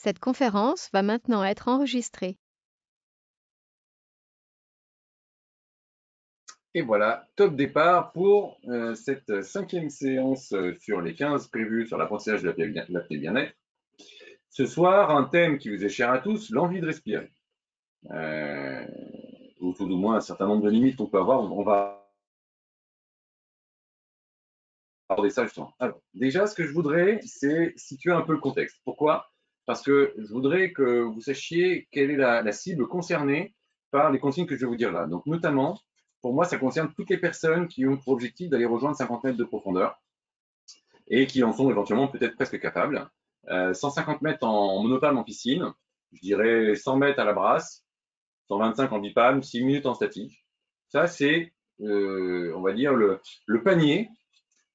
Cette conférence va maintenant être enregistrée. Et voilà, top départ pour cette 5e séance sur les 15 prévues sur l'apprentissage de l'apnée bien-être. Ce soir, un thème qui vous est cher à tous, l'envie de respirer. Ou tout au moins un certain nombre de limites qu'on peut avoir. On va aborder ça justement. Alors, déjà, ce que je voudrais, c'est situer un peu le contexte. Pourquoi? Parce que je voudrais que vous sachiez quelle est la cible concernée par les consignes que je vais vous dire là. Donc, notamment, pour moi, ça concerne toutes les personnes qui ont pour objectif d'aller rejoindre 50 mètres de profondeur et qui en sont éventuellement peut-être presque capables. 150 mètres en monopalme en piscine, je dirais 100 mètres à la brasse, 125 en bipalme, 6 minutes en statique. Ça, c'est, on va dire, le panier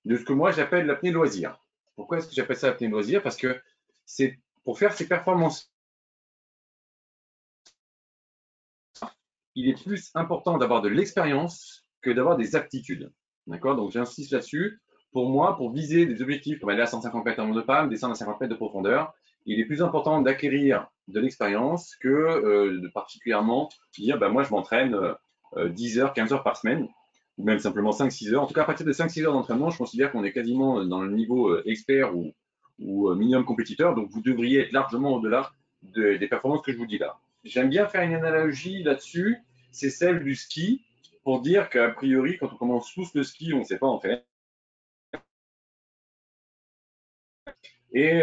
de ce que moi j'appelle l'apnée loisir. Pourquoi est-ce que j'appelle ça l'apnée loisir? Parce que c'est pour faire ces performances, il est plus important d'avoir de l'expérience que d'avoir des aptitudes. D'accord? Donc j'insiste là-dessus. Pour moi, pour viser des objectifs comme aller à 150 mètres en monopalme, descendre à 50 mètres de profondeur, il est plus important d'acquérir de l'expérience que de particulièrement dire bah, moi je m'entraîne 10 heures, 15 heures par semaine, ou même simplement 5-6 heures. En tout cas, à partir de 5-6 heures d'entraînement, je considère qu'on est quasiment dans le niveau expert ou minimum compétiteur, donc vous devriez être largement au-delà des performances que je vous dis là. J'aime bien faire une analogie là-dessus, c'est celle du ski, pour dire qu'a priori, quand on commence tous le ski, on ne sait pas en faire. Et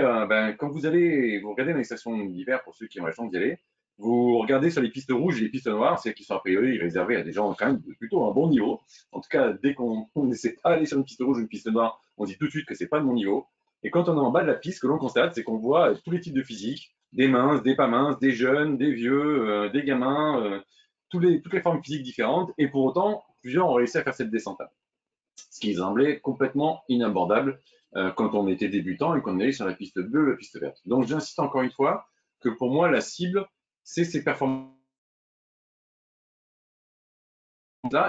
quand vous allez, vous regardez dans les stations d'hiver, pour ceux qui ont la chance d'y aller, vous regardez sur les pistes rouges et les pistes noires, celles qui sont a priori réservées à des gens quand même de plutôt un bon niveau. En tout cas, dès qu'on n'essaie pas d'aller sur une piste rouge ou une piste noire, on dit tout de suite que c'est pas de mon niveau. Et quand on est en bas de la piste, ce que l'on constate, c'est qu'on voit tous les types de physique, des minces, des pas minces, des jeunes, des vieux, des gamins, toutes les formes physiques différentes. Et pour autant, plusieurs ont réussi à faire cette descente-là, ce qui semblait complètement inabordable quand on était débutant et qu'on allait sur la piste bleue, la piste verte. Donc j'insiste encore une fois que pour moi, la cible, c'est ces performances-là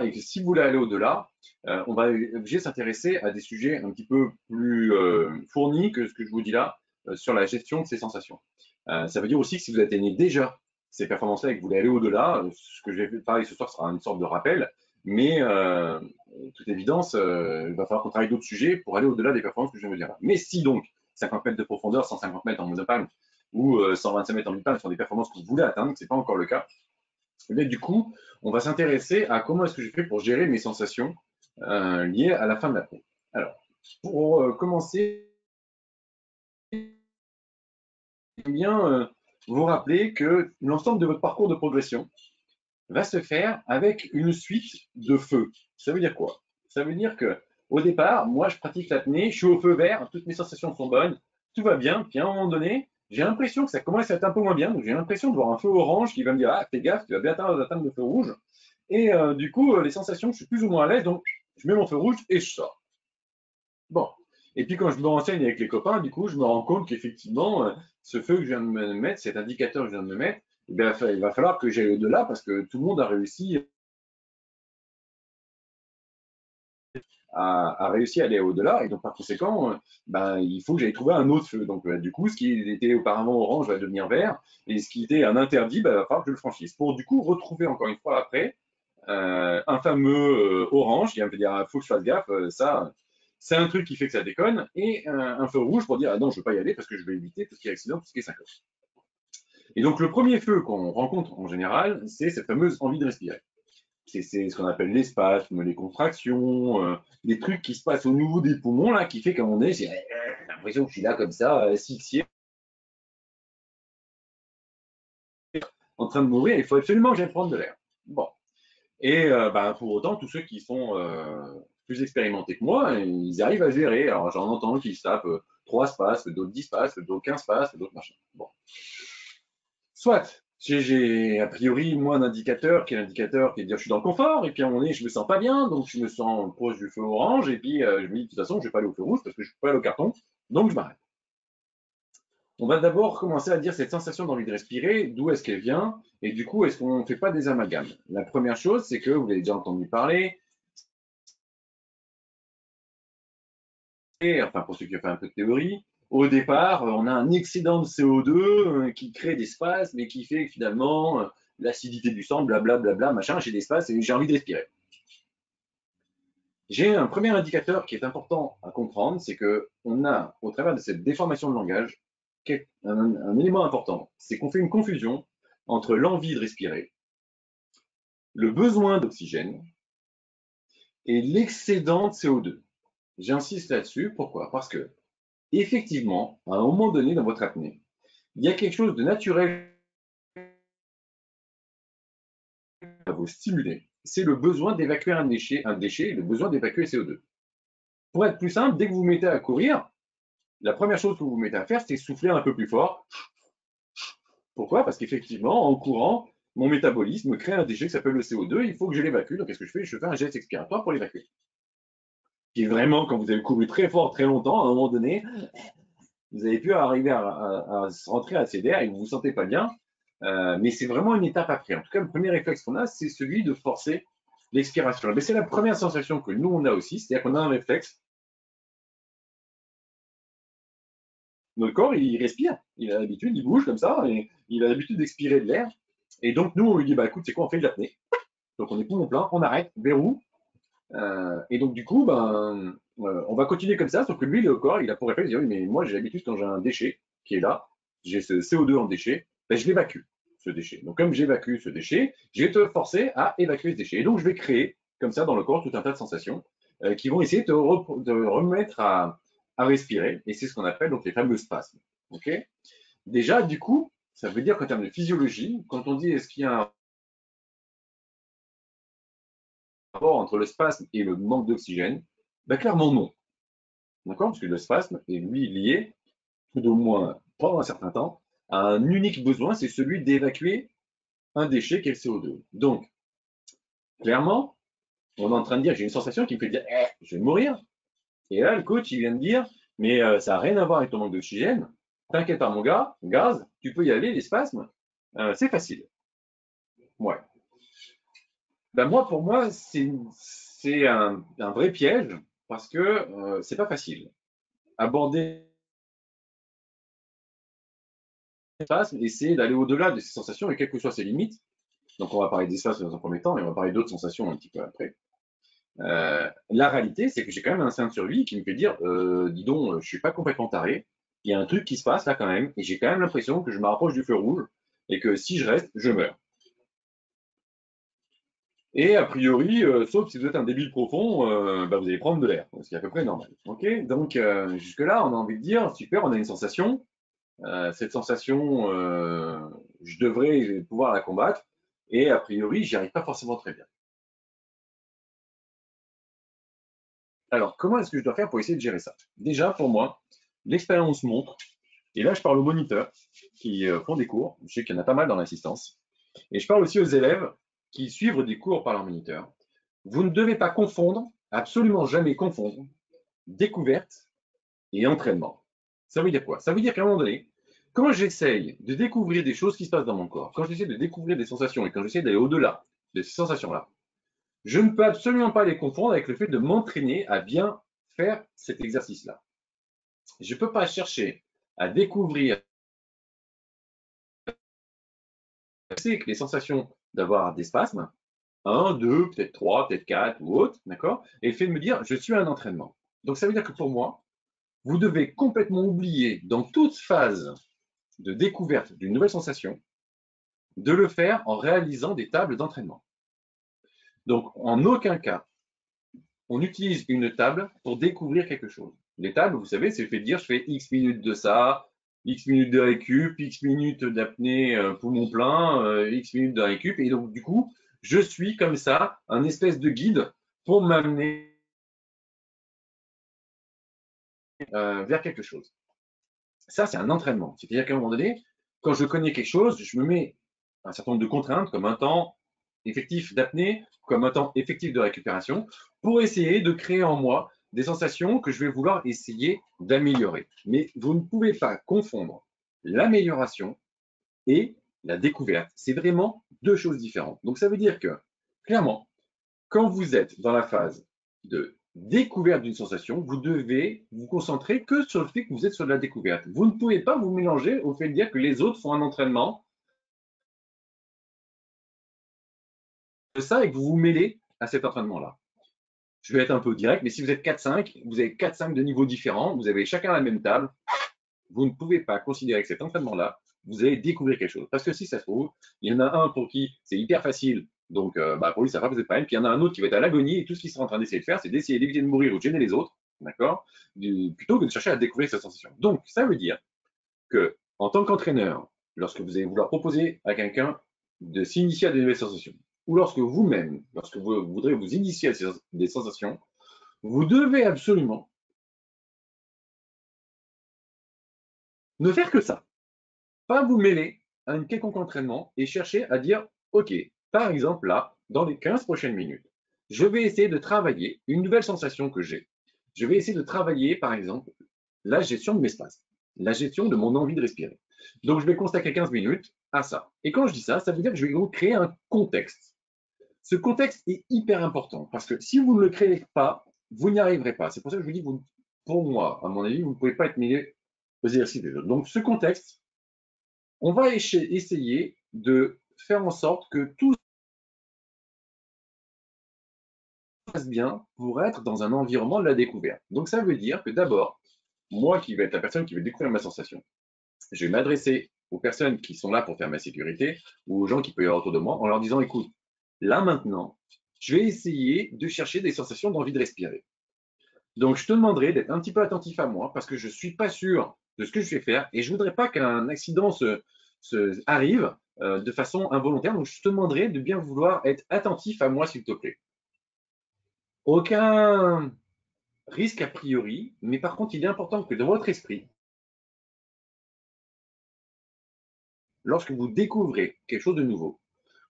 et que si vous voulez aller au-delà, on va être obligé de s'intéresser à des sujets un petit peu plus fournis que ce que je vous dis là sur la gestion de ces sensations. Ça veut dire aussi que si vous atteignez déjà ces performances-là et que vous voulez aller au-delà, ce que je vais parler ce soir sera une sorte de rappel, mais toute évidence, il va falloir qu'on travaille d'autres sujets pour aller au-delà des performances que je viens de dire là. Mais si donc 50 mètres de profondeur, 150 mètres en monopalme ou 125 mètres en bipalme sont des performances que vous voulez atteindre, ce n'est pas encore le cas, mais du coup, on va s'intéresser à comment est-ce que je fais pour gérer mes sensations liées à la fin de l'apnée. Alors, pour commencer, j'aime bien vous rappeler que l'ensemble de votre parcours de progression va se faire avec une suite de feux. Ça veut dire quoi? Ça veut dire que au départ, moi, je pratique l'apnée, je suis au feu vert, toutes mes sensations sont bonnes, tout va bien, puis à un moment donné, j'ai l'impression que ça commence à être un peu moins bien, donc j'ai l'impression de voir un feu orange qui va me dire ah, fais gaffe, tu vas bien atteindre le feu rouge. Et du coup, les sensations, je suis plus ou moins à l'aise, donc je mets mon feu rouge et je sors. Bon. Et puis quand je me renseigne avec les copains, du coup, je me rends compte qu'effectivement, ce feu que je viens de me mettre, cet indicateur que je viens de me mettre, eh bien, il va falloir que j'aille au-delà parce que tout le monde a réussi à aller au-delà. Et donc, par conséquent, il faut que j'aille trouver un autre feu. Donc, du coup, ce qui était auparavant orange va devenir vert. Et ce qui était un interdit, il va falloir que je le franchisse. Pour, du coup, retrouver encore une fois après un fameux orange qui va me dire, il faut que je fasse gaffe, ça, c'est un truc qui fait que ça déconne. Et un feu rouge pour dire, ah non, je ne veux pas y aller parce que je vais éviter tout ce qui est accident, tout ce qui est syncope. Et donc, le premier feu qu'on rencontre en général, c'est cette fameuse envie de respirer. C'est ce qu'on appelle les spasmes, les contractions, les trucs qui se passent au niveau des poumons, là, qui fait qu'à un moment donné, j'ai l'impression que je suis là comme ça, asphyxié, en train de mourir, il faut absolument que j'aille prendre de l'air. Bon. Et pour autant, tous ceux qui sont plus expérimentés que moi, ils arrivent à gérer. Alors j'en entends qui se tapent 3 spasmes, d'autres 10 spasmes, d'autres 15 spasmes, d'autres machin. Bon. Soit, j'ai a priori moi un indicateur qui est l'indicateur qui est de dire je suis dans le confort, et puis à un moment donné je me sens pas bien, donc je me sens proche du feu orange, et puis je me dis de toute façon je vais pas aller au feu rouge parce que je peux pas aller au carton, donc je m'arrête. On va d'abord commencer à dire cette sensation d'envie de respirer, d'où est-ce qu'elle vient, et du coup est-ce qu'on ne fait pas des amalgames. La première chose, c'est que vous avez déjà entendu parler, et, enfin pour ceux qui ont fait un peu de théorie, au départ, on a un excédent de CO2 qui crée des spasmes mais qui fait que finalement, l'acidité du sang, blablabla, machin, j'ai des spasmes et j'ai envie de respirer. J'ai un premier indicateur qui est important à comprendre, c'est qu'on a, au travers de cette déformation de langage, un élément important, c'est qu'on fait une confusion entre l'envie de respirer, le besoin d'oxygène et l'excédent de CO2. J'insiste là-dessus, pourquoi? Parce que, effectivement, à un moment donné dans votre apnée, il y a quelque chose de naturel à vous stimuler, c'est le besoin d'évacuer un déchet, le besoin d'évacuer CO2. Pour être plus simple, dès que vous vous mettez à courir, la première chose que vous vous mettez à faire, c'est souffler un peu plus fort. Pourquoi? Parce qu'effectivement, en courant, mon métabolisme crée un déchet qui s'appelle le CO2, il faut que je l'évacue. Donc, qu'est-ce que je fais? Je fais un geste expiratoire pour l'évacuer. Qui est vraiment, quand vous avez couru très fort, très longtemps, à un moment donné, vous avez pu arriver à rentrer assez d'air et vous ne vous sentez pas bien. Mais c'est vraiment une étape après. En tout cas, le premier réflexe qu'on a, c'est celui de forcer l'expiration. Mais c'est la première sensation que nous, on a aussi, c'est-à-dire qu'on a un réflexe. Notre corps, il respire, il a l'habitude, il bouge comme ça, et il a l'habitude d'expirer de l'air. Et donc, nous, on lui dit, bah écoute, c'est quoi, on fait de l'apnée. Donc, on est poumon plein, on arrête, verrou. Et donc, du coup, on va continuer comme ça, sauf que lui, le corps, il a pour réflexe de dire, oui, mais moi, j'ai l'habitude, quand j'ai un déchet qui est là, j'ai ce CO2 en déchet, ben, je l'évacue, ce déchet. Donc, comme j'évacue ce déchet, je vais te forcer à évacuer ce déchet. Et donc, je vais créer, comme ça, dans le corps, tout un tas de sensations qui vont essayer de remettre à respirer. Et c'est ce qu'on appelle donc les fameux spasmes. Okay. Déjà, du coup, ça veut dire qu'en termes de physiologie, quand on dit est-ce qu'il y a un rapport entre le spasme et le manque d'oxygène, ben, clairement non. D'accord? Parce que le spasme est lui lié, tout au moins pendant un certain temps, à un unique besoin, c'est celui d'évacuer un déchet qui est le CO2. Donc, clairement, on est en train de dire, j'ai une sensation qui me fait dire, je vais mourir. Et là, le coach, il vient de dire, mais ça n'a rien à voir avec ton manque d'oxygène. T'inquiète pas, mon gars, gaz, tu peux y aller, les spasmes, c'est facile. Ouais. Ben moi, pour moi, c'est un vrai piège parce que c'est pas facile. Aborder les spasmes, essayer d'aller au-delà de ces sensations et quelles que soient ses limites. Donc, on va parler des spasmes dans un premier temps et on va parler d'autres sensations un petit peu après. La réalité, c'est que j'ai quand même un instinct de survie qui me fait dire, dis donc, je suis pas complètement taré. Il y a un truc qui se passe là quand même et j'ai quand même l'impression que je me rapproche du feu rouge et que si je reste, je meurs. Et a priori, sauf si vous êtes un débile profond, vous allez prendre de l'air, ce qui est à peu près normal. Ok. Donc jusque-là, on a envie de dire, super, on a une sensation. Cette sensation, je devrais pouvoir la combattre. Et a priori, j'y arrive pas forcément très bien. Alors, comment est-ce que je dois faire pour essayer de gérer ça? Déjà, pour moi, l'expérience montre, et là je parle aux moniteurs qui font des cours, je sais qu'il y en a pas mal dans l'assistance, et je parle aussi aux élèves qui suivent des cours par leur moniteur. Vous ne devez pas confondre, absolument jamais confondre, découverte et entraînement. Ça veut dire quoi? Ça veut dire qu'à un moment donné, quand j'essaye de découvrir des choses qui se passent dans mon corps, quand j'essaie de découvrir des sensations et quand j'essaie d'aller au-delà de ces sensations-là, je ne peux absolument pas les confondre avec le fait de m'entraîner à bien faire cet exercice-là. Je ne peux pas chercher à découvrir les sensations d'avoir des spasmes, 1, 2, peut-être 3, peut-être 4 ou autre, d'accord? Et le fait de me dire, je suis un entraînement. Donc ça veut dire que pour moi, vous devez complètement oublier dans toute phase de découverte d'une nouvelle sensation, de le faire en réalisant des tables d'entraînement. Donc en aucun cas, on utilise une table pour découvrir quelque chose. Les tables, vous savez, c'est le fait de dire je fais X minutes de ça, X minutes de récup, X minutes d'apnée poumon plein, X minutes de récup. Et donc, du coup, je suis comme ça, un espèce de guide pour m'amener vers quelque chose. Ça, c'est un entraînement. C'est-à-dire qu'à un moment donné, quand je connais quelque chose, je me mets un certain nombre de contraintes, comme un temps effectif d'apnée, comme un temps effectif de récupération, pour essayer de créer en moi des sensations que je vais vouloir essayer d'améliorer. Mais vous ne pouvez pas confondre l'amélioration et la découverte. C'est vraiment deux choses différentes. Donc ça veut dire que, clairement, quand vous êtes dans la phase de découverte d'une sensation, vous devez vous concentrer que sur le fait que vous êtes sur de la découverte. Vous ne pouvez pas vous mélanger au fait de dire que les autres font un entraînement de ça et que vous vous mêlez à cet entraînement-là. Je vais être un peu direct, mais si vous êtes 4-5, vous avez 4-5 de niveaux différents, vous avez chacun la même table, vous ne pouvez pas considérer que cet entraînement-là, vous allez découvrir quelque chose. Parce que si ça se trouve, il y en a un pour qui c'est hyper facile, donc pour lui, ça va pas poser de problème, puis il y en a un autre qui va être à l'agonie, et tout ce qu'il sera en train d'essayer de faire, c'est d'essayer d'éviter de mourir ou de gêner les autres, d'accord, plutôt que de chercher à découvrir cette sensation. Donc, ça veut dire que, en tant qu'entraîneur, lorsque vous allez vouloir proposer à quelqu'un de s'initier à des nouvelles sensations, ou lorsque vous-même, lorsque vous voudrez vous initier à des sensations, vous devez absolument ne faire que ça. Pas vous mêler à un quelconque entraînement et chercher à dire, OK, par exemple, là, dans les 15 prochaines minutes, je vais essayer de travailler une nouvelle sensation que j'ai. Je vais essayer de travailler, par exemple, la gestion de mes spasmes, la gestion de mon envie de respirer. Donc, je vais consacrer 15 minutes à ça. Et quand je dis ça, ça veut dire que je vais vous créer un contexte. Ce contexte est hyper important parce que si vous ne le créez pas, vous n'y arriverez pas. C'est pour ça que je vous dis, pour moi, à mon avis, vous ne pouvez pas être mêlé aux exercices des autres. Donc, ce contexte, on va essayer de faire en sorte que tout se passe bien pour être dans un environnement de la découverte. Donc, ça veut dire que d'abord, moi qui vais être la personne qui va découvrir ma sensation, je vais m'adresser aux personnes qui sont là pour faire ma sécurité ou aux gens qui peuvent y avoir autour de moi en leur disant, écoute, là maintenant, je vais essayer de chercher des sensations d'envie de respirer. Donc, je te demanderai d'être un petit peu attentif à moi parce que je ne suis pas sûr de ce que je vais faire et je ne voudrais pas qu'un accident arrive de façon involontaire. Donc, je te demanderai de bien vouloir être attentif à moi, s'il te plaît. Aucun risque a priori, mais par contre, il est important que dans votre esprit, lorsque vous découvrez quelque chose de nouveau,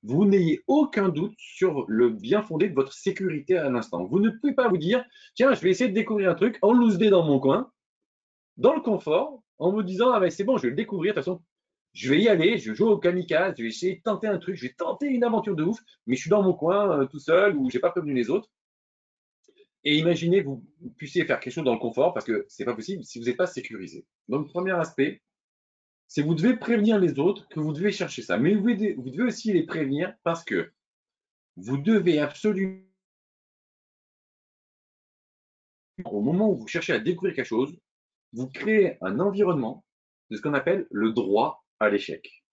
vous n'ayez aucun doute sur le bien fondé de votre sécurité à l'instant. Vous ne pouvez pas vous dire, tiens, je vais essayer de découvrir un truc en loose day dans mon coin, dans le confort, en me disant, ah ben c'est bon, je vais le découvrir, de toute façon, je vais y aller, je vais jouer au kamikaze, je vais essayer de tenter un truc, je vais tenter une aventure de ouf, mais je suis dans mon coin tout seul ou j'ai pas prévenu les autres. Et imaginez que vous puissiez faire quelque chose dans le confort parce que c'est pas possible si vous n'êtes pas sécurisé. Donc, premier aspect, c'est que vous devez prévenir les autres que vous devez chercher ça. Mais vous devez aussi les prévenir parce que vous devez absolument, au moment où vous cherchez à découvrir quelque chose, vous créez un environnement de ce qu'on appelle le droit à l'échec.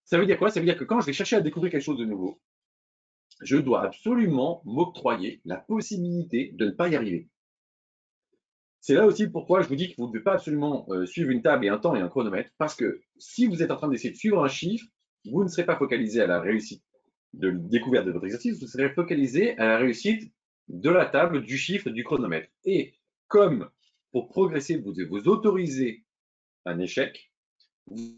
Ça veut dire quoi? Ça veut dire que quand je vais chercher à découvrir quelque chose de nouveau, je dois absolument m'octroyer la possibilité de ne pas y arriver. C'est là aussi pourquoi je vous dis que vous ne devez pas absolument suivre une table et un temps et un chronomètre, parce que si vous êtes en train d'essayer de suivre un chiffre, vous ne serez pas focalisé à la réussite de découverte de votre exercice, vous serez focalisé à la réussite de la table, du chiffre, du chronomètre. Et comme pour progresser, vous devez vous autoriser un échec, vous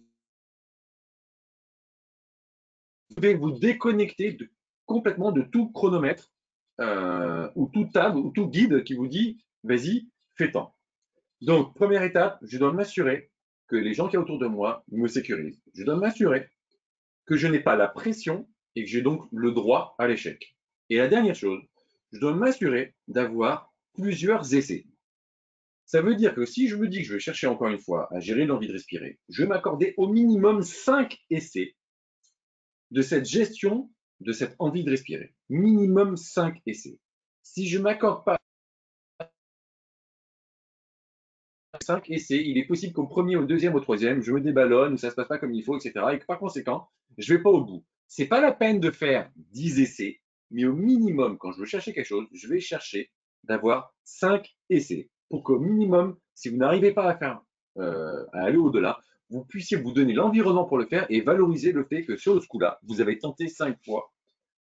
devez vous déconnecter complètement de tout chronomètre ou toute table ou tout guide qui vous dit vas-y, fais tant. Donc, première étape, je dois m'assurer que les gens qui sont autour de moi me sécurisent. Je dois m'assurer que je n'ai pas la pression et que j'ai donc le droit à l'échec. Et la dernière chose, je dois m'assurer d'avoir plusieurs essais. Ça veut dire que si je me dis que je vais chercher encore une fois à gérer l'envie de respirer, je vais m'accorder au minimum 5 essais de cette gestion de cette envie de respirer. Minimum 5 essais. Si je ne m'accorde pas 5 essais, il est possible qu'au premier, au deuxième, au troisième, je me déballonne, ça ne se passe pas comme il faut, etc. Et que par conséquent, je ne vais pas au bout. Ce n'est pas la peine de faire 10 essais, mais au minimum, quand je veux chercher quelque chose, je vais chercher d'avoir 5 essais pour qu'au minimum, si vous n'arrivez pas à aller au-delà, vous puissiez vous donner l'environnement pour le faire et valoriser le fait que sur ce coup-là, vous avez tenté 5 fois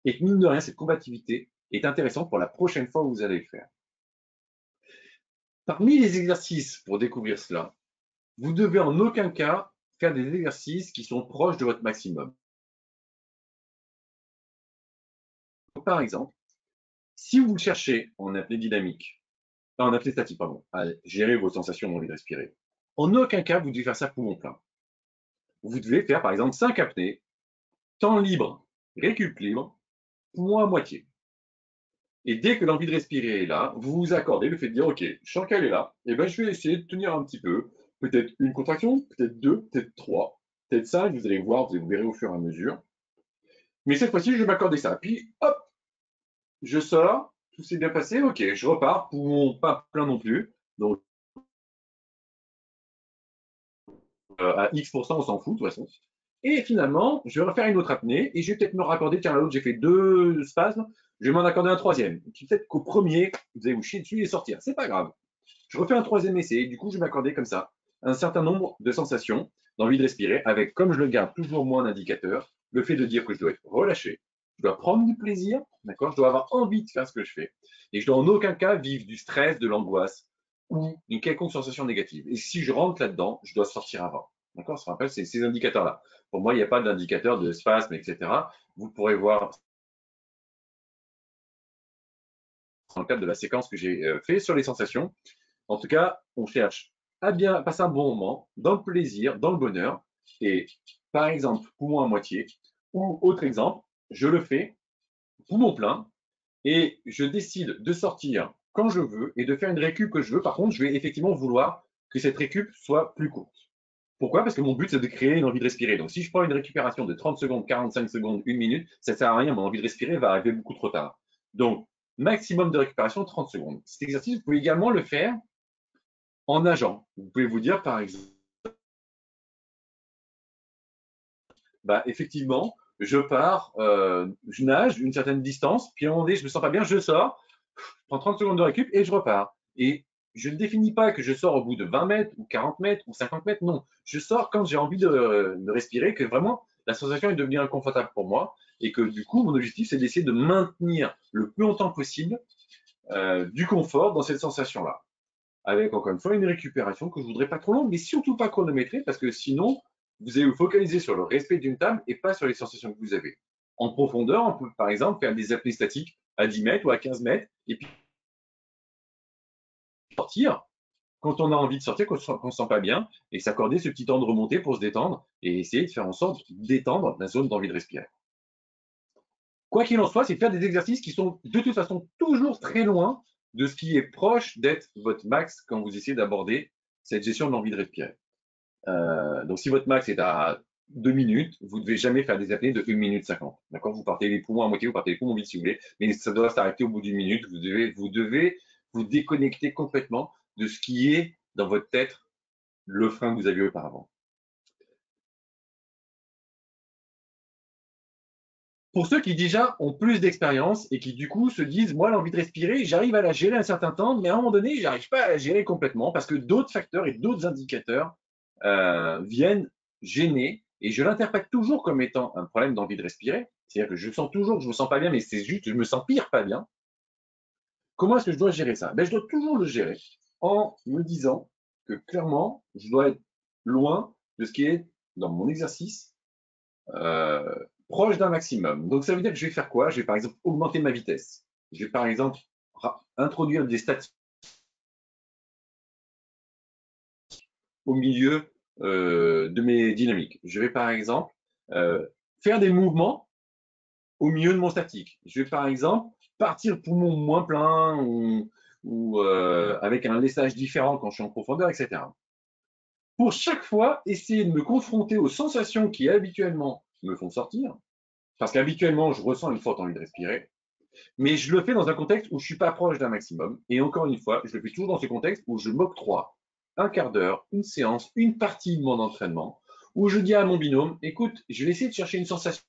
et que mine de rien, cette combativité est intéressante pour la prochaine fois où vous allez le faire. Parmi les exercices pour découvrir cela, vous devez en aucun cas faire des exercices qui sont proches de votre maximum. Par exemple, si vous cherchez en apnée dynamique, en apnée statique, pardon, à gérer vos sensations d'envie de respirer, en aucun cas vous devez faire ça poumon plein. Vous devez faire par exemple 5 apnées, temps libre, récup libre, poumon à moitié. Et dès que l'envie de respirer est là, vous vous accordez le fait de dire, OK, je sens qu'elle est là, et ben je vais essayer de tenir un petit peu, peut-être une contraction, peut-être deux, peut-être trois, peut-être cinq, vous allez voir, vous verrez au fur et à mesure. Mais cette fois-ci, je vais m'accorder ça. Puis, hop, je sors, tout s'est bien passé, OK, je repars, pour pas plein non plus. Donc, à X%, on s'en fout, de toute façon. Et finalement, je vais refaire une autre apnée et je vais peut-être me raccorder. Tiens, l'autre, j'ai fait deux spasmes, je vais m'en accorder un troisième. Peut-être qu'au premier, vous allez vous chier dessus et sortir. C'est pas grave. Je refais un troisième essai. Du coup, je vais m'accorder comme ça un certain nombre de sensations, d'envie de respirer, avec, comme je le garde toujours moins d'indicateur, le fait de dire que je dois être relâché, je dois prendre du plaisir, d'accord, je dois avoir envie de faire ce que je fais, et je dois en aucun cas vivre du stress, de l'angoisse ou une quelconque sensation négative. Et si je rentre là-dedans, je dois sortir avant. D'accord? Ça se rappelle, c'est ces indicateurs-là. Pour moi, il n'y a pas d'indicateur de spasme, etc. Vous pourrez voir dans le cadre de la séquence que j'ai fait sur les sensations. En tout cas, on cherche à bien passer un bon moment, dans le plaisir, dans le bonheur. Et par exemple, poumon à moitié, ou autre exemple, je le fais poumon plein et je décide de sortir quand je veux et de faire une récup que je veux. Par contre, je vais effectivement vouloir que cette récup soit plus courte. Pourquoi? Parce que mon but, c'est de créer une envie de respirer. Donc, si je prends une récupération de 30 secondes, 45 secondes, une minute, ça ne sert à rien. Mon envie de respirer va arriver beaucoup trop tard. Donc, maximum de récupération, 30 secondes. Cet exercice, vous pouvez également le faire en nageant. Vous pouvez vous dire, par exemple, bah, effectivement, je pars, je nage une certaine distance, puis à un moment donné, je me sens pas bien, je sors, je prends 30 secondes de récup et je repars. Et je ne définis pas que je sors au bout de 20 mètres ou 40 mètres ou 50 mètres, non. Je sors quand j'ai envie de respirer, que vraiment la sensation est devenue inconfortable pour moi et que du coup, mon objectif, c'est d'essayer de maintenir le plus longtemps possible du confort dans cette sensation-là. Avec encore une fois une récupération que je voudrais pas trop longue, mais surtout pas chronométrée, parce que sinon, vous allez vous focaliser sur le respect d'une table et pas sur les sensations que vous avez. En profondeur, on peut par exemple faire des apnées statiques à 10 mètres ou à 15 mètres, et puis sortir quand on a envie de sortir, quand on ne se sent pas bien, et s'accorder ce petit temps de remontée pour se détendre, et essayer de faire en sorte d'étendre la zone d'envie de respirer. Quoi qu'il en soit, c'est de faire des exercices qui sont de toute façon toujours très loin de ce qui est proche d'être votre max quand vous essayez d'aborder cette gestion de l'envie de respirer. Donc, si votre max est à 2 minutes, vous ne devez jamais faire des apnées de 1 minute 50. D'accord? Vous partez les poumons à moitié, vous partez les poumons vides si vous voulez, mais ça doit s'arrêter au bout d'une minute. Vous devez vous déconnecter complètement de ce qui est dans votre tête le frein que vous aviez auparavant. Pour ceux qui déjà ont plus d'expérience et qui du coup se disent, moi, l'envie de respirer, j'arrive à la gérer un certain temps, mais à un moment donné, j'arrive pas à la gérer complètement parce que d'autres facteurs et d'autres indicateurs viennent gêner. Et je l'interprète toujours comme étant un problème d'envie de respirer. C'est-à-dire que je sens toujours que je me sens pas bien, mais c'est juste que je me sens pire pas bien. Comment est-ce que je dois gérer ça? Ben, je dois toujours le gérer en me disant que clairement, je dois être loin de ce qui est dans mon exercice euh, proche d'un maximum. Donc ça veut dire que je vais faire quoi? Je vais par exemple augmenter ma vitesse. Je vais par exemple introduire des stats au milieu de mes dynamiques. Je vais par exemple faire des mouvements au milieu de mon statique. Je vais par exemple partir poumon moins plein ou avec un laissage différent quand je suis en profondeur, etc. Pour chaque fois, essayer de me confronter aux sensations qui habituellement me font sortir, parce qu'habituellement, je ressens une forte envie de respirer, mais je le fais dans un contexte où je ne suis pas proche d'un maximum. Et encore une fois, je le fais toujours dans ce contexte où je m'octroie un quart d'heure, une séance, une partie de mon entraînement, où je dis à mon binôme, écoute, je vais essayer de chercher une sensation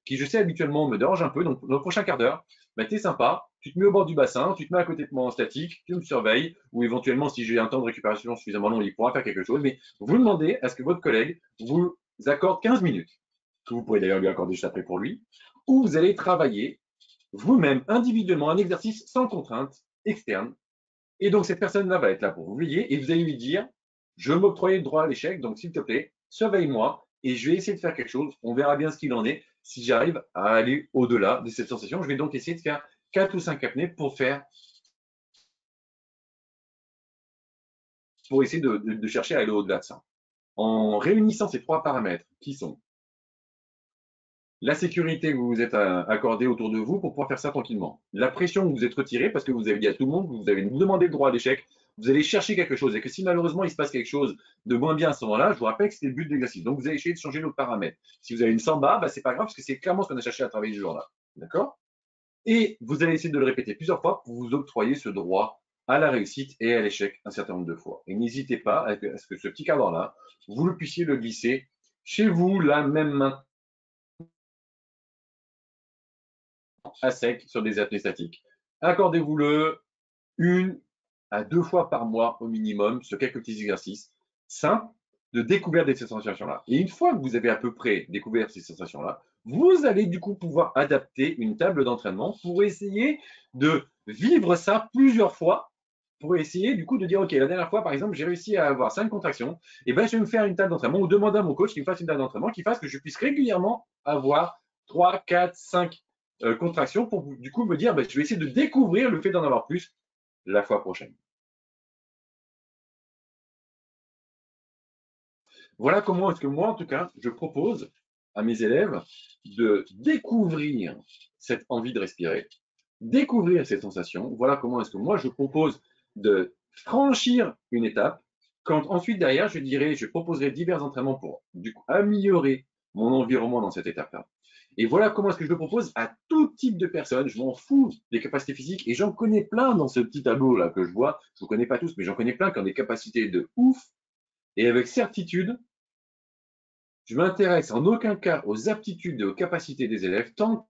qui, je sais, habituellement me dérange un peu. Donc, dans le prochain quart d'heure, bah, tu es sympa, tu te mets au bord du bassin, tu te mets à côté de moi en statique, tu me surveilles, ou éventuellement, si j'ai un temps de récupération suffisamment long, il pourra faire quelque chose. Mais vous demandez à ce que votre collègue vous accorde 15 minutes, que vous pourrez d'ailleurs lui accorder juste après pour lui, où vous allez travailler vous-même individuellement un exercice sans contrainte externe. Et donc, cette personne-là va être là pour vous veiller et vous allez lui dire, je veux m'octroyer le droit à l'échec, donc s'il te plaît, surveille-moi et je vais essayer de faire quelque chose. On verra bien ce qu'il en est. Si j'arrive à aller au-delà de cette sensation, je vais donc essayer de faire 4 ou 5 apnées pour essayer de chercher à aller au-delà de ça. En réunissant ces trois paramètres qui sont la sécurité que vous vous êtes accordée autour de vous pour pouvoir faire ça tranquillement. La pression que vous êtes retirée parce que vous avez dit à tout le monde que vous avez demandé le droit à l'échec, vous allez chercher quelque chose et que si malheureusement il se passe quelque chose de moins bien à ce moment-là, je vous rappelle que c'était le but de l'exercice. Donc vous allez essayer de changer nos paramètres. Si vous avez une samba, bah, c'est pas grave parce que c'est clairement ce qu'on a cherché à travailler ce jour-là. D'accord? Et vous allez essayer de le répéter plusieurs fois pour vous octroyer ce droit à la réussite et à l'échec un certain nombre de fois. Et n'hésitez pas à ce que ce petit cadre-là, vous le puissiez le glisser chez vous, là, même maintenant, à sec, sur des apnées statiques. Accordez-vous-le une à deux fois par mois au minimum sur quelques petits exercices simples de découverte de ces sensations-là. Et une fois que vous avez à peu près découvert ces sensations-là, vous allez du coup pouvoir adapter une table d'entraînement pour essayer de vivre ça plusieurs fois, pour essayer du coup de dire, OK, la dernière fois, par exemple, j'ai réussi à avoir 5 contractions, et ben, je vais me faire une table d'entraînement ou demander à mon coach qu'il me fasse une table d'entraînement qui fasse que je puisse régulièrement avoir 3, 4, 5 contractions pour du coup me dire, ben, je vais essayer de découvrir le fait d'en avoir plus la fois prochaine. Voilà comment est-ce que moi, en tout cas, je propose à mes élèves de découvrir cette envie de respirer, découvrir cette sensation. Voilà comment est-ce que moi, je propose de franchir une étape. Quand ensuite, derrière, je proposerai divers entraînements pour du coup, améliorer mon environnement dans cette étape-là. Et voilà comment est-ce que je le propose à tout type de personnes. Je m'en fous des capacités physiques et j'en connais plein dans ce petit tableau là que je vois. Je ne connais pas tous, mais j'en connais plein qui ont des capacités de ouf. Et avec certitude, je m'intéresse en aucun cas aux aptitudes et aux capacités des élèves tant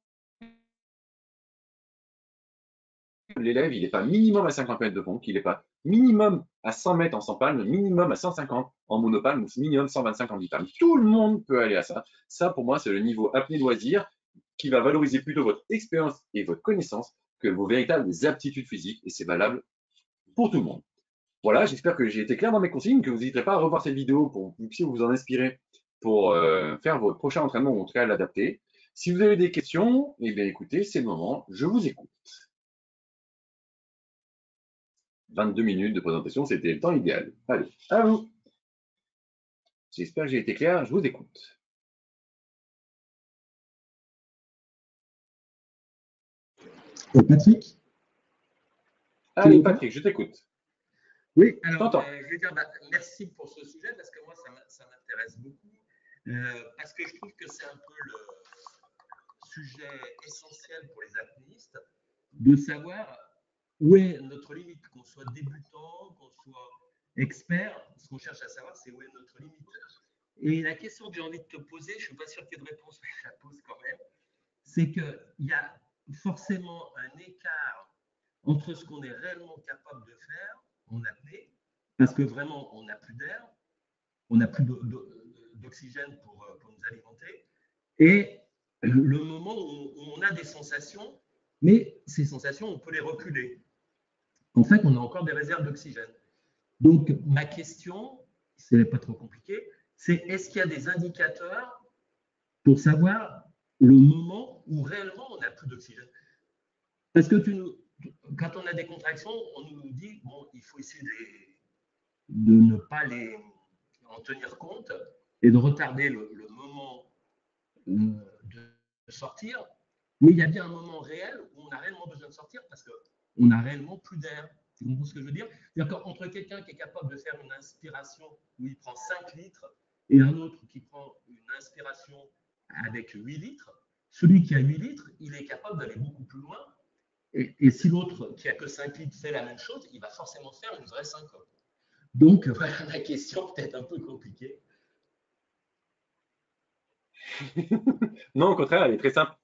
que l'élève il n'est pas minimum à 50 mètres de fond, qu'il n'est pas minimum à 100 mètres en 100 palmes, minimum à 150 en monopalme ou minimum 125 en bipalme. Tout le monde peut aller à ça. Ça, pour moi, c'est le niveau apnée loisir qui va valoriser plutôt votre expérience et votre connaissance que vos véritables aptitudes physiques. Et c'est valable pour tout le monde. Voilà, j'espère que j'ai été clair dans mes consignes, que vous n'hésiterez pas à revoir cette vidéo pour que vous puissiez vous en inspirer pour faire votre prochain entraînement ou en tout cas l'adapter. Si vous avez des questions, eh bien écoutez, c'est le moment, je vous écoute. 22 minutes de présentation, c'était le temps idéal. Allez, à vous. J'espère que j'ai été clair, je vous écoute. Patrick, tu Allez, m'entends? Patrick, je t'écoute. Oui, Je alors t'entends. je vais dire merci pour ce sujet parce que moi ça m'intéresse beaucoup parce que je trouve que c'est un peu le sujet essentiel pour les apnéistes de savoir où est notre limite, qu'on soit débutant, qu'on soit expert. Ce qu'on cherche à savoir, c'est où est notre limite. Et la question que j'ai envie de te poser, je ne suis pas sûr qu'il y ait de réponse, mais je la pose quand même, c'est qu'il y a forcément un écart entre ce qu'on est réellement capable de faire en apnée, parce que vraiment, on n'a plus d'air, on n'a plus d'oxygène pour nous alimenter, et le moment où on a des sensations, mais ces sensations, on peut les reculer. En fait, on a encore des réserves d'oxygène. Donc, ma question, si ce n'est pas trop compliqué, c'est est-ce qu'il y a des indicateurs pour savoir le moment où réellement on n'a plus d'oxygène? Parce que quand on a des contractions, on nous dit bon, il faut essayer de ne pas en tenir compte et de retarder le moment de sortir. Mais il y a bien un moment réel où on a réellement besoin de sortir parce qu'on a réellement plus d'air. Tu comprends ce que je veux dire? C'est-à-dire qu'entre quelqu'un qui est capable de faire une inspiration où il prend 5 litres et un autre qui prend une inspiration avec 8 litres, celui qui a 8 litres, il est capable d'aller beaucoup plus loin. Et si l'autre qui a que 5 litres fait la même chose, il va forcément faire une vraie syncope. Donc, voilà la question peut-être un peu compliquée. Non, au contraire, elle est très simple.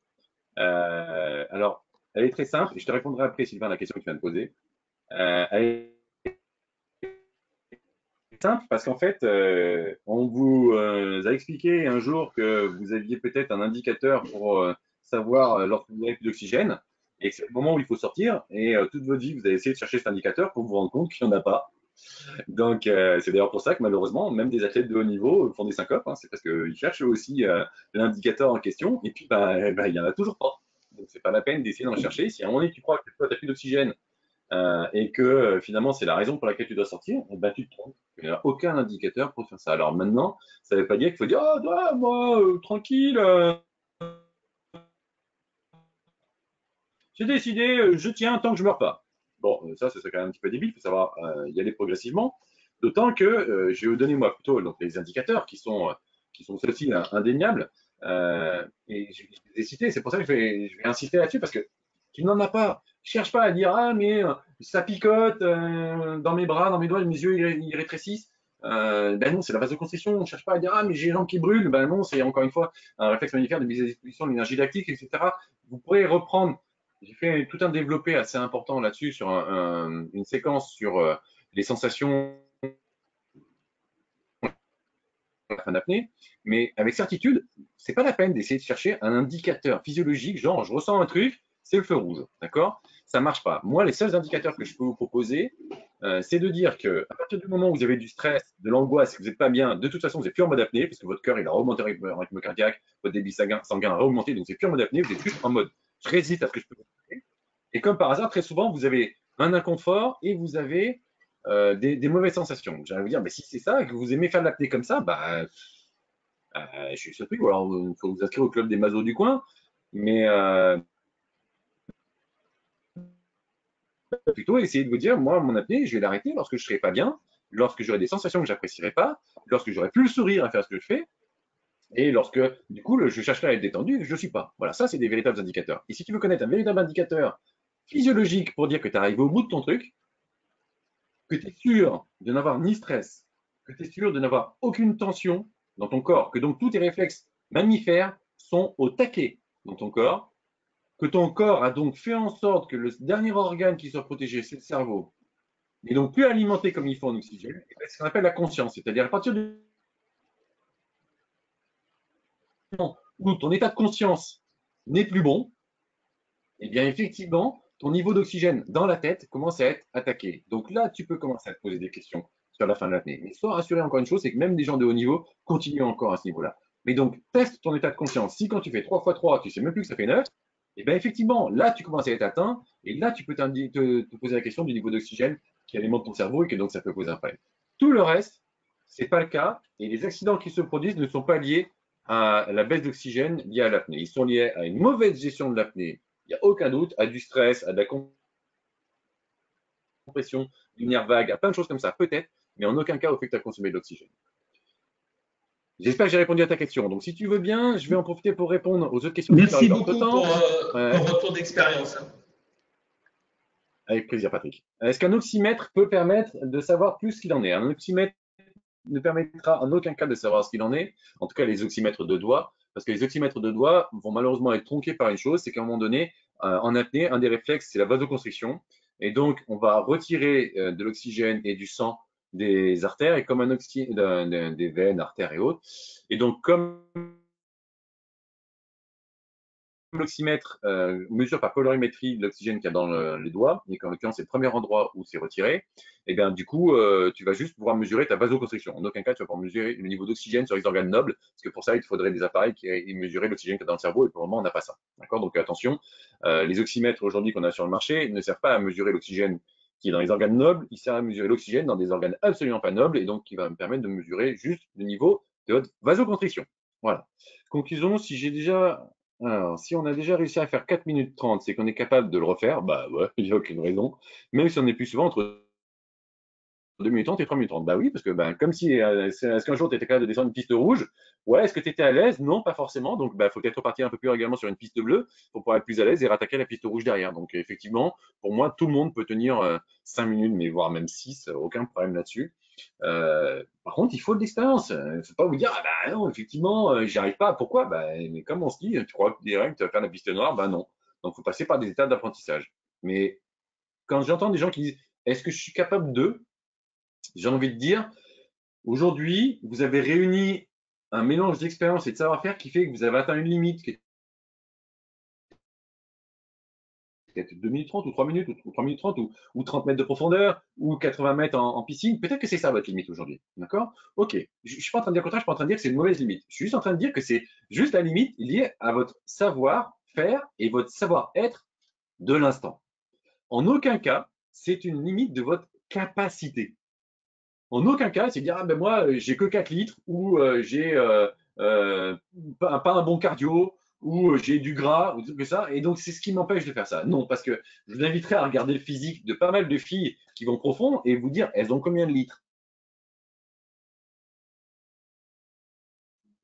Alors, elle est très simple, et je te répondrai après, Sylvain, à la question que tu viens de poser. Elle est simple parce qu'en fait, on vous a expliqué un jour que vous aviez peut-être un indicateur pour savoir lorsque vous n'avez plus d'oxygène et que c'est le moment où il faut sortir. Et toute votre vie, vous avez essayé de chercher cet indicateur pour vous rendre compte qu'il n'y en a pas. Donc, c'est d'ailleurs pour ça que malheureusement, même des athlètes de haut niveau font des syncopes. Hein, c'est parce qu'ils cherchent aussi l'indicateur en question et puis il n'y en a toujours pas. Donc, c'est pas la peine d'essayer d'en chercher. Si à un moment donné, tu crois que tu n'as plus d'oxygène et que finalement c'est la raison pour laquelle tu dois sortir, eh ben, tu te trompes. Il n'y a aucun indicateur pour faire ça. Alors maintenant, ça ne veut pas dire qu'il faut dire oh, moi, tranquille, j'ai décidé, je tiens tant que je meurs pas. Bon, ça, ce serait quand même un petit peu débile, il faut savoir y aller progressivement. D'autant que je vais vous donner, moi, plutôt donc, les indicateurs qui sont ceux-ci indéniables. Et je les ai cités, c'est pour ça que je vais insister là-dessus, parce que tu n'en as pas. Cherche pas à dire, ah, mais ça picote dans mes bras, dans mes doigts, mes yeux ils rétrécissent. Ben non, c'est la vasoconstriction. On ne cherche pas à dire, ah, mais j'ai les jambes qui brûlent. Ben non, c'est encore une fois un réflexe mammifère de mise à disposition de l'énergie lactique, etc. Vous pourrez reprendre. J'ai fait tout un développé assez important là-dessus sur une séquence sur les sensations à la fin d'apnée, mais avec certitude, c'est pas la peine d'essayer de chercher un indicateur physiologique, genre je ressens un truc, c'est le feu rouge, d'accord? Ça marche pas. Moi, les seuls indicateurs que je peux vous proposer, c'est de dire que à partir du moment où vous avez du stress, de l'angoisse, que vous n'êtes pas bien, de toute façon, vous n'êtes plus en mode apnée, parce que votre cœur il a augmenté le rythme cardiaque, votre débit sanguin a augmenté, donc vous n'êtes plus en mode apnée, vous êtes juste en mode je résiste à ce que je peux faire. Et comme par hasard, très souvent, vous avez un inconfort et vous avez des mauvaises sensations. J'allais vous dire, mais si c'est ça et que vous aimez faire de l'apnée comme ça, bah, je suis surpris. Ou alors, il faut vous inscrire au club des masos du coin. Mais plutôt essayer de vous dire, moi, mon apnée, je vais l'arrêter lorsque je ne serai pas bien, lorsque j'aurai des sensations que j'apprécierai pas, lorsque j'aurai plus le sourire à faire ce que je fais, et lorsque, du coup, je chercherai à être détendu et que je ne suis pas. Voilà, ça, c'est des véritables indicateurs. Et si tu veux connaître un véritable indicateur physiologique pour dire que tu arrives au bout de ton truc, que tu es sûr de n'avoir ni stress, que tu es sûr de n'avoir aucune tension dans ton corps, que donc tous tes réflexes mammifères sont au taquet dans ton corps, que ton corps a donc fait en sorte que le dernier organe qui soit protégé, c'est le cerveau, n'est donc plus alimenté comme il faut en oxygène, c'est ce qu'on appelle la conscience. C'est-à-dire à partir du moment où ton état de conscience n'est plus bon, eh bien effectivement, ton niveau d'oxygène dans la tête commence à être attaqué. Donc là, tu peux commencer à te poser des questions sur la fin de l'apnée. Mais sois rassuré encore une chose, c'est que même des gens de haut niveau continuent encore à ce niveau-là. Mais donc, teste ton état de conscience. Si quand tu fais 3 x 3, tu sais même plus que ça fait 9, eh bien effectivement, là, tu commences à être atteint, et là, tu peux te poser la question du niveau d'oxygène qui alimente ton cerveau et que donc ça peut poser un problème. Tout le reste, c'est pas le cas, et les accidents qui se produisent ne sont pas liés à la baisse d'oxygène liée à l'apnée. Ils sont liés à une mauvaise gestion de l'apnée, il n'y a aucun doute, à du stress, à de la compression, du nerf vague, à plein de choses comme ça, peut-être, mais en aucun cas au fait que tu as consommé de l'oxygène. J'espère que j'ai répondu à ta question. Donc, si tu veux bien, je vais en profiter pour répondre aux autres questions. Merci beaucoup pour ton retour d'expérience. Avec plaisir, Patrick. Est-ce qu'un oxymètre peut permettre de savoir plus ce qu'il en est? Un oxymètre ne permettra en aucun cas de savoir ce qu'il en est, en tout cas les oxymètres de doigts, parce que les oxymètres de doigts vont malheureusement être tronqués par une chose, c'est qu'à un moment donné, en apnée, un des réflexes, c'est la vasoconstriction. Et donc, on va retirer de l'oxygène et du sang des artères, et comme des veines, artères et autres. Et donc, comme l'oxymètre mesure par colorimétrie l'oxygène qu'il y a dans les doigts, et qu'en l'occurrence c'est le premier endroit où c'est retiré, et bien du coup tu vas juste pouvoir mesurer ta vasoconstriction. En aucun cas tu vas pouvoir mesurer le niveau d'oxygène sur les organes nobles, parce que pour ça il te faudrait des appareils qui mesuraient l'oxygène qu'il y a dans le cerveau, et pour le moment on n'a pas ça. D'accord? Donc attention, les oxymètres aujourd'hui qu'on a sur le marché ne servent pas à mesurer l'oxygène qui est dans les organes nobles, ils servent à mesurer l'oxygène dans des organes absolument pas nobles, et donc qui va me permettre de mesurer juste le niveau de votre vasoconstriction. Voilà. Conclusion, alors, si on a déjà réussi à faire 4 minutes 30, c'est qu'on est capable de le refaire, bah ouais, il n'y a aucune raison. Même si on est plus souvent entre 2 minutes 30 et 3 minutes 30. Bah oui, parce que comme si, est-ce qu'un jour tu étais capable de descendre une piste rouge? Ouais, est-ce que tu étais à l'aise? Non, pas forcément. Donc, faut peut-être repartir un peu plus régulièrement sur une piste bleue pour pouvoir être plus à l'aise et rattaquer la piste rouge derrière. Donc, effectivement, pour moi, tout le monde peut tenir 5 minutes, mais voire même 6, aucun problème là-dessus. Par contre, il faut de l'expérience. Il ne faut pas vous dire, ah bah non, effectivement, j'y arrive pas. Pourquoi? Mais comme on se dit, tu crois direct, tu vas faire la piste noire? Bah non. Donc, il faut passer par des étapes d'apprentissage. Mais quand j'entends des gens qui disent, est-ce que je suis capable de? J'ai envie de dire, aujourd'hui, vous avez réuni un mélange d'expérience et de savoir-faire qui fait que vous avez atteint une limite qui est peut-être 2 minutes 30 ou 3 minutes ou 3 minutes 30 ou 30 mètres de profondeur ou 80 mètres en piscine. Peut-être que c'est ça votre limite aujourd'hui. D'accord? Ok. Je ne suis pas en train de dire le contraire, je ne suis pas en train de dire que c'est une mauvaise limite. Je suis juste en train de dire que c'est juste la limite liée à votre savoir-faire et votre savoir-être de l'instant. En aucun cas, c'est une limite de votre capacité. En aucun cas, c'est dire, ah ben moi, j'ai que 4 litres ou j'ai pas un bon cardio ou j'ai du gras, ou des trucs que ça. Et donc, c'est ce qui m'empêche de faire ça. Non, parce que je vous inviterai à regarder le physique de pas mal de filles qui vont profond et vous dire, elles ont combien de litres?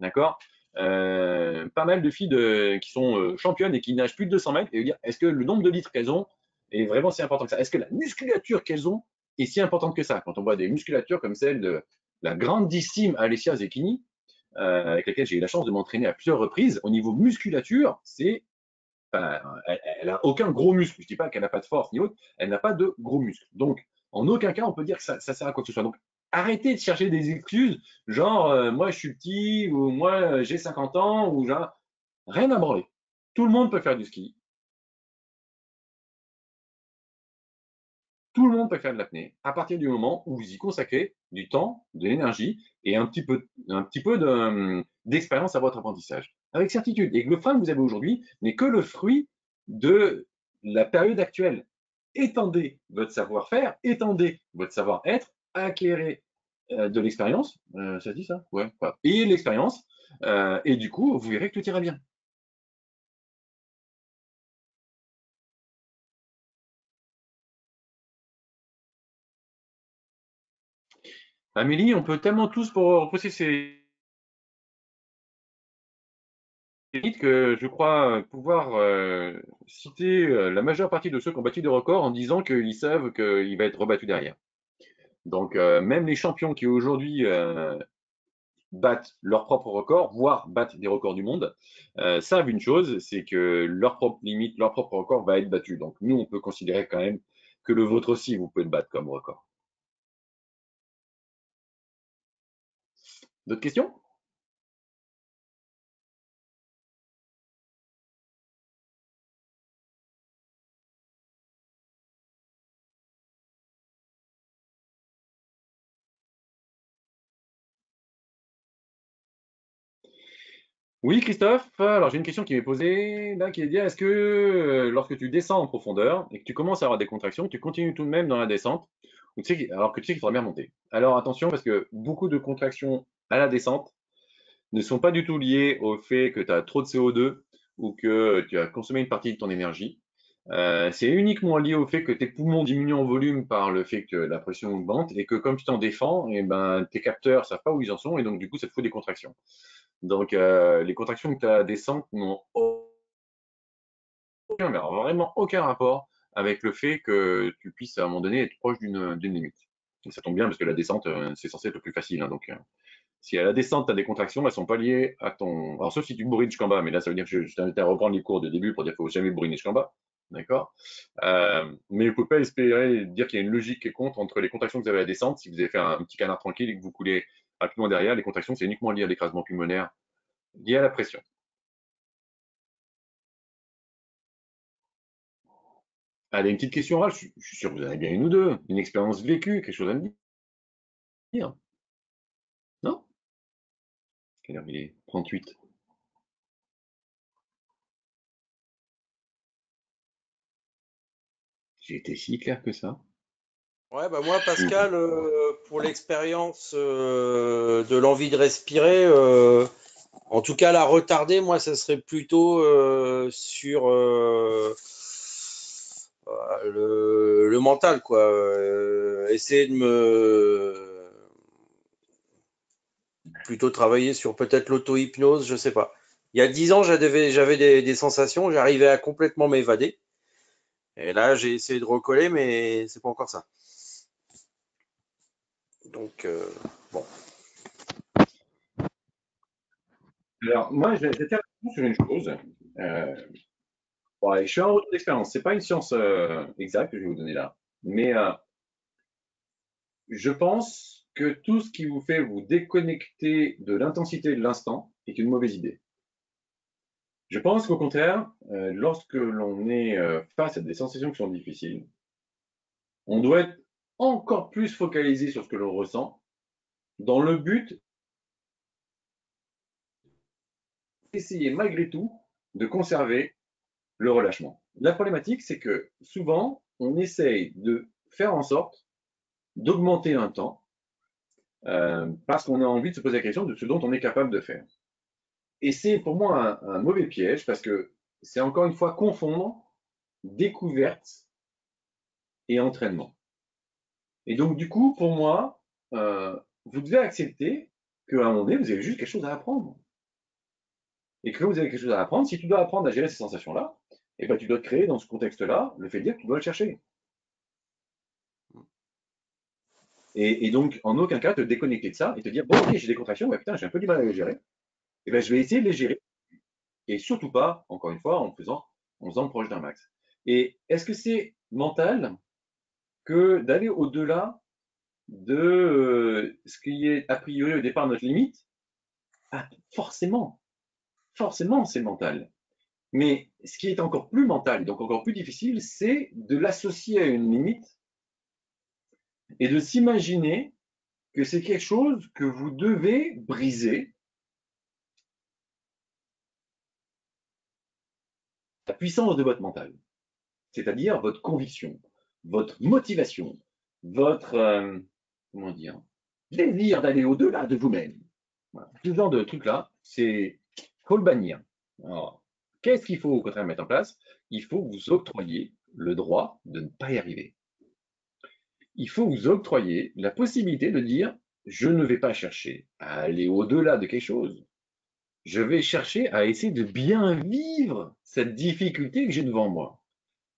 D'accord? Pas mal de filles qui sont championnes et qui nagent plus de 200 mètres et vous dire, est-ce que le nombre de litres qu'elles ont est vraiment si important que ça? Est-ce que la musculature qu'elles ont est si importante que ça? Quand on voit des musculatures comme celle de la grandissime Alessia Zecchini, avec laquelle j'ai eu la chance de m'entraîner à plusieurs reprises, au niveau musculature, enfin, elle a aucun gros muscle. Je ne dis pas qu'elle n'a pas de force ni autre, elle n'a pas de gros muscle. Donc, en aucun cas, on peut dire que ça sert à quoi que ce soit. Donc, arrêtez de chercher des excuses, genre, moi, je suis petit, ou moi, j'ai 50 ans, ou genre, rien à branler. Tout le monde peut faire du ski. Tout le monde peut faire de l'apnée à partir du moment où vous y consacrez du temps, de l'énergie et un petit peu d'expérience à votre apprentissage. Avec certitude. Et que le frein que vous avez aujourd'hui n'est que le fruit de la période actuelle. Étendez votre savoir-faire, étendez votre savoir-être, acquérez de l'expérience. Ça se dit ça? Ouais. Voilà. Et l'expérience. Et du coup, vous verrez que tout ira bien. Amélie, on peut tellement tous pour repousser ces vite que je crois pouvoir citer la majeure partie de ceux qui ont battu des records en disant qu'ils savent qu'il va être rebattu derrière. Donc, même les champions qui aujourd'hui battent leur propre record, voire battent des records du monde, savent une chose, c'est que leur propre limite, leur propre record va être battu. Donc, nous, on peut considérer quand même que le vôtre aussi, vous pouvez le battre comme record. D'autres questions? Oui, Christophe. Alors, j'ai une question qui m'est posée là, qui est de dire, est-ce que lorsque tu descends en profondeur et que tu commences à avoir des contractions, tu continues tout de même dans la descente, ou alors que tu sais qu'il faudra bien monter? Alors, attention, parce que beaucoup de contractions à la descente ne sont pas du tout liées au fait que tu as trop de CO2 ou que tu as consommé une partie de ton énergie. C'est uniquement lié au fait que tes poumons diminuent en volume par le fait que la pression augmente et que comme tu t'en défends, et ben, tes capteurs ne savent pas où ils en sont et donc du coup, ça te fait des contractions. Donc, les contractions que tu as à descente n'ont aucun, mais alors vraiment aucun rapport avec le fait que tu puisses à un moment donné être proche d'une limite. Et ça tombe bien parce que la descente, c'est censé être le plus facile, hein, donc, si à la descente, tu as des contractions, elles ne sont pas liées à ton. Alors, sauf si tu bourrines jusqu'en bas, mais là, ça veut dire que je t'invite à reprendre les cours de début pour dire qu'il ne faut jamais bourriner jusqu'en bas. D'accord. Mais vous ne pouvez pas espérer dire qu'il y a une logique qui compte entre les contractions que vous avez à la descente. Si vous avez fait un petit canard tranquille et que vous coulez rapidement derrière, les contractions, c'est uniquement lié à l'écrasement pulmonaire, lié à la pression. Allez, une petite question orale, je suis sûr que vous en avez bien une ou deux. Une expérience vécue, quelque chose à me dire. Non? Quelle heure il est? 38. J'ai été si clair que ça. Ouais, bah moi, Ou- Pascal, pour l'expérience de l'envie de respirer, en tout cas la retarder, moi, ça serait plutôt sur le mental, quoi. Essayer de me plutôt travailler sur peut-être l'auto-hypnose, je sais pas. Il y a 10 ans, j'avais des sensations, j'arrivais à complètement m'évader. Et là, j'ai essayé de recoller, mais c'est pas encore ça. Donc, bon. Alors, moi, j'étais sur une chose. Euh, ouais, je suis en retour d'expérience. C'est pas une science exacte que je vais vous donner là. Mais je pense que tout ce qui vous fait vous déconnecter de l'intensité de l'instant est une mauvaise idée. Je pense qu'au contraire, lorsque l'on est face à des sensations qui sont difficiles, on doit être encore plus focalisé sur ce que l'on ressent, dans le but d'essayer malgré tout de conserver le relâchement. La problématique, c'est que souvent, on essaye de faire en sorte d'augmenter un temps parce qu'on a envie de se poser la question de ce dont on est capable de faire. Et c'est pour moi un mauvais piège parce que c'est encore une fois confondre découverte et entraînement. Et donc, du coup, pour moi, vous devez accepter qu'à un moment donné, vous avez juste quelque chose à apprendre. Et que vous avez quelque chose à apprendre, si tu dois apprendre à gérer ces sensations-là, eh ben, tu dois te créer dans ce contexte-là le fait de dire que tu dois le chercher. Et donc, en aucun cas, te déconnecter de ça et te dire, bon, ok, j'ai des contractions, mais putain, j'ai un peu du mal à les gérer. Et ben, je vais essayer de les gérer. Et surtout pas, encore une fois, en faisant proche d'un max. Et est-ce que c'est mental que d'aller au-delà de ce qui est a priori au départ notre limite? Ah, forcément, forcément, c'est mental. Mais ce qui est encore plus mental, donc encore plus difficile, c'est de l'associer à une limite et de s'imaginer que c'est quelque chose que vous devez briser. La puissance de votre mental, c'est-à-dire votre conviction, votre motivation, votre comment dire, désir d'aller au-delà de vous-même. Voilà. Ce genre de truc-là, c'est faut le bannir. Alors, qu'est-ce qu'il faut au contraire mettre en place? Il faut vous octroyer le droit de ne pas y arriver. Il faut vous octroyer la possibilité de dire je ne vais pas chercher à aller au-delà de quelque chose. Je vais chercher à essayer de bien vivre cette difficulté que j'ai devant moi.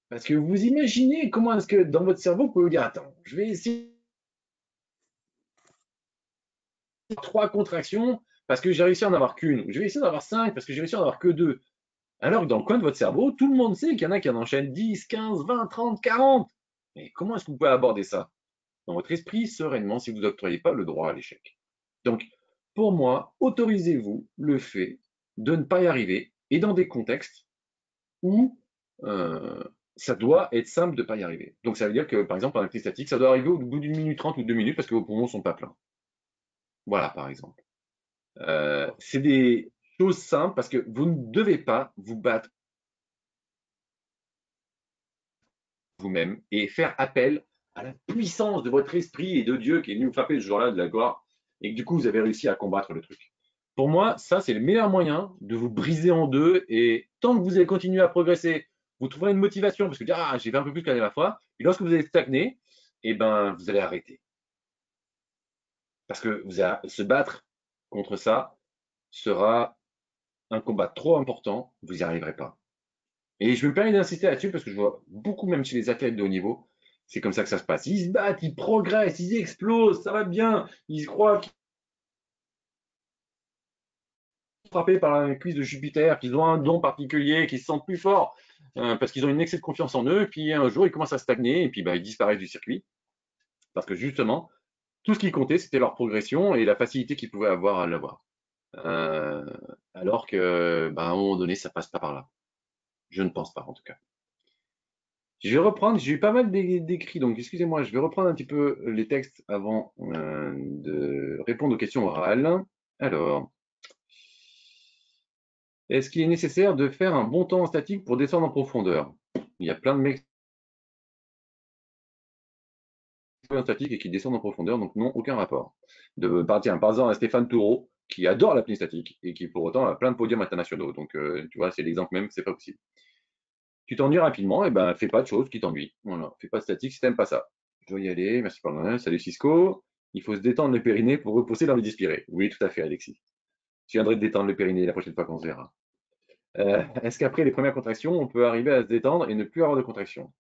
Parce que vous imaginez comment est-ce que dans votre cerveau, vous pouvez vous dire attends, je vais essayer 3 contractions parce que j'ai réussi à en avoir qu'une. Je vais essayer d'en avoir 5 parce que j'ai réussi à en avoir que 2. Alors que dans le coin de votre cerveau, tout le monde sait qu'il y en a qui en enchaînent 10, 15, 20, 30, 40. Mais comment est-ce que vous pouvez aborder ça dans votre esprit sereinement si vous n'octroyez pas le droit à l'échec? Donc, pour moi, autorisez-vous le fait de ne pas y arriver et dans des contextes où ça doit être simple de ne pas y arriver. Donc, ça veut dire que, par exemple, en apnée statique, ça doit arriver au bout d'une minute 30 ou 2 minutes parce que vos poumons ne sont pas pleins. Voilà, par exemple. C'est des choses simples parce que vous ne devez pas vous battre vous-même et faire appel à la puissance de votre esprit et de Dieu qui est venu vous frapper ce jour-là de la gloire et que du coup vous avez réussi à combattre le truc. Pour moi, ça c'est le meilleur moyen de vous briser en deux et tant que vous allez continuer à progresser, vous trouverez une motivation parce que ah, j'ai fait un peu plus que la dernière fois et lorsque vous allez stagner, eh ben, vous allez arrêter. Parce que vous allez se battre contre ça sera un combat trop important, vous n'y arriverez pas. Et je me permets d'insister là-dessus parce que je vois beaucoup, même chez les athlètes de haut niveau, c'est comme ça que ça se passe. Ils se battent, ils progressent, ils explosent, ça va bien, ils croient qu'ils sont frappés par la cuisse de Jupiter, qu'ils ont un don particulier, qu'ils se sentent plus forts parce qu'ils ont une excès de confiance en eux, puis un jour ils commencent à stagner et puis bah, ils disparaissent du circuit parce que justement, tout ce qui comptait, c'était leur progression et la facilité qu'ils pouvaient avoir à l'avoir. Euh, alors que, bah, à un moment donné, ça passe pas par là. Je ne pense pas, en tout cas. Je vais reprendre, j'ai eu pas mal d'écrits, donc excusez-moi, je vais reprendre un petit peu les textes avant de répondre aux questions orales. Alors, est-ce qu'il est nécessaire de faire un bon temps en statique pour descendre en profondeur? Il y a plein de mecs en statique et qui descendent en profondeur, donc non, aucun rapport. Par exemple, à Stéphane Toureau, qui adore l'apnée statique et qui pour autant a plein de podiums internationaux. Donc, tu vois, c'est l'exemple même, c'est pas possible. Tu t'ennuies rapidement, et ben fais pas de choses qui t'ennuient. Voilà, fais pas de statique si t'aimes pas ça. Je dois y aller, merci pour le salut Cisco. Il faut se détendre le périnée pour reposer l'envie d'inspirer. Oui, tout à fait, Alexis. Je viendrai te détendre le périnée la prochaine fois qu'on se verra. Est-ce qu'après les premières contractions, on peut arriver à se détendre et ne plus avoir de contractions?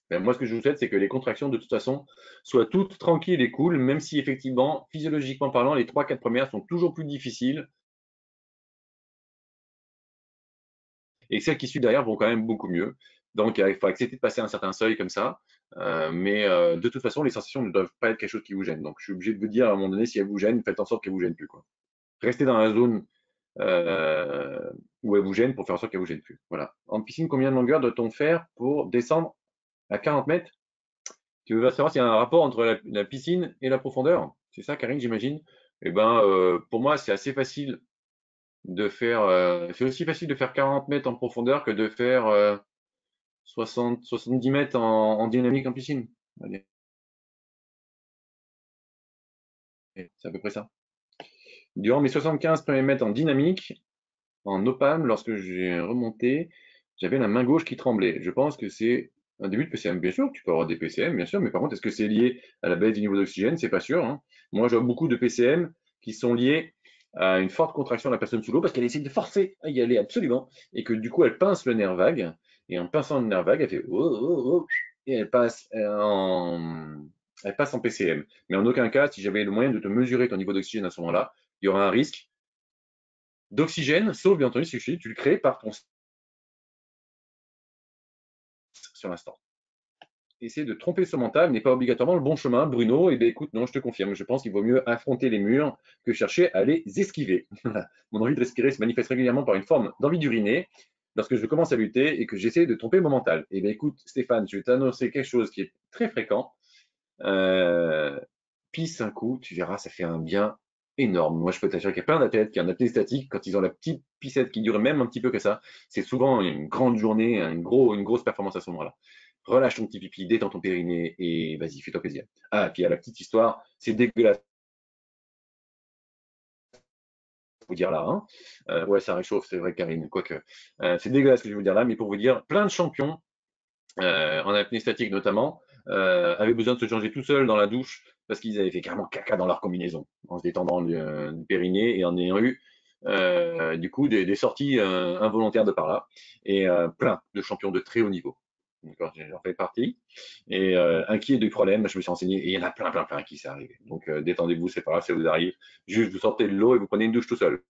Ben, moi, ce que je vous souhaite, c'est que les contractions, de toute façon, soient toutes tranquilles et cool, même si effectivement, physiologiquement parlant, les 3-4 premières sont toujours plus difficiles et celles qui suivent derrière vont quand même beaucoup mieux. Donc, il faut accepter de passer un certain seuil comme ça. Mais de toute façon, les sensations ne doivent pas être quelque chose qui vous gêne. Donc, je suis obligé de vous dire à un moment donné, si elles vous gênent, faites en sorte qu'elles ne vous gênent plus, quoi. Restez dans la zone où elles vous gênent pour faire en sorte qu'elles ne vous gênent plus. Voilà. En piscine, combien de longueur doit-on faire pour descendre à 40 mètres? Tu veux savoir s'il y a un rapport entre la piscine et la profondeur? C'est ça, Karine, j'imagine? Eh ben, pour moi, c'est assez facile de faire. C'est aussi facile de faire 40 mètres en profondeur que de faire 70 mètres en dynamique en piscine. Allez. C'est à peu près ça. Durant mes 75 premiers mètres en dynamique, en Opam, lorsque j'ai remonté, j'avais la main gauche qui tremblait. Je pense que c'est un début de PCM. Bien sûr, tu peux avoir des PCM, bien sûr, mais par contre, est-ce que c'est lié à la baisse du niveau d'oxygène? C'est pas sûr, hein. Moi, je vois beaucoup de PCM qui sont liés à une forte contraction de la personne sous l'eau parce qu'elle essaie de forcer à y aller absolument et que du coup, elle pince le nerf vague et en pinçant le nerf vague, elle fait oh, oh, oh, et elle passe en PCM. Mais en aucun cas, si j'avais le moyen de te mesurer ton niveau d'oxygène à ce moment-là, il y aura un risque d'oxygène, sauf bien entendu si tu le crées par ton sur l'instant. Essayer de tromper son mental n'est pas obligatoirement le bon chemin, Bruno. Eh bien, écoute, non, je te confirme. Je pense qu'il vaut mieux affronter les murs que chercher à les esquiver. Mon envie de respirer se manifeste régulièrement par une forme d'envie d'uriner lorsque je commence à lutter et que j'essaie de tromper mon mental. Eh bien, écoute, Stéphane, je vais t'annoncer quelque chose qui est très fréquent. Pisse un coup, tu verras, ça fait un bien énorme. Moi, je peux t'assurer qu'il y a plein d'athlètes qui ont un apnée statique, quand ils ont la petite pissette qui dure même un petit peu que ça, c'est souvent une grande journée, une grosse performance à ce moment-là. Relâche ton petit pipi, détends ton périnée et vas-y, fais-toi plaisir. Ah, et puis il y a la petite histoire, c'est dégueulasse, vous dire là. Hein. Ouais, ça réchauffe, c'est vrai, Karine, quoique. C'est dégueulasse ce que je vais vous dire là, mais pour vous dire, plein de champions en apnée statique notamment, avaient besoin de se changer tout seuls dans la douche parce qu'ils avaient fait carrément caca dans leur combinaison en se détendant du périnée et en ayant eu du coup des sorties involontaires de par là et plein de champions de très haut niveau. D'accord, j'en fais partie. Et inquiet du problème, je me suis renseigné et il y en a plein, plein, plein qui s'est arrivé. Donc détendez-vous, c'est pas grave, ça vous arrive. Juste vous sortez de l'eau et vous prenez une douche tout seul.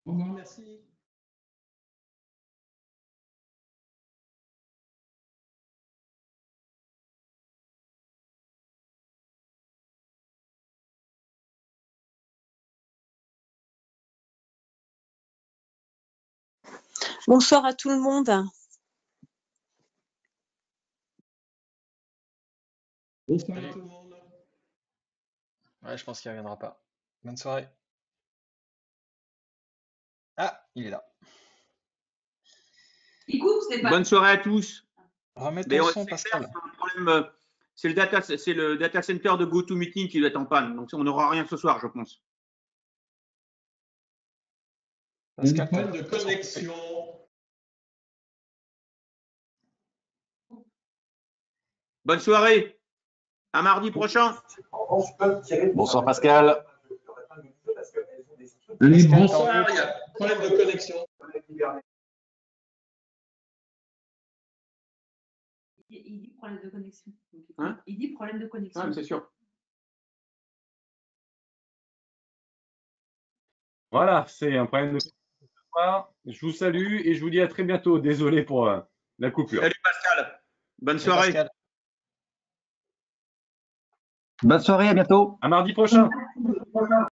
Au revoir, merci. Bonsoir à tout le monde. Bonsoir à tout le monde. Ouais, je pense qu'il reviendra pas. Bonne soirée. Ah, il est là. Bonne soirée à tous. Remets Mais ton ouais, son, c'est Pascal. clair, c'est un problème, c'est le data center de GoToMeeting qui doit être en panne. Donc on n'aura rien ce soir, je pense. Pascal, Problème de connexion. Bonne soirée. À mardi prochain. Bonsoir Pascal. Allez, Pascal, bonsoir, il y a problème de connexion. Il dit problème de connexion. Hein? Il dit problème de connexion. Ouais, c'est sûr. Voilà, c'est un problème de ce soir. Je vous salue et je vous dis à très bientôt. Désolé pour la coupure. Salut Pascal. Bonne salut, soirée. Pascal. Bonne soirée, à bientôt. À mardi prochain.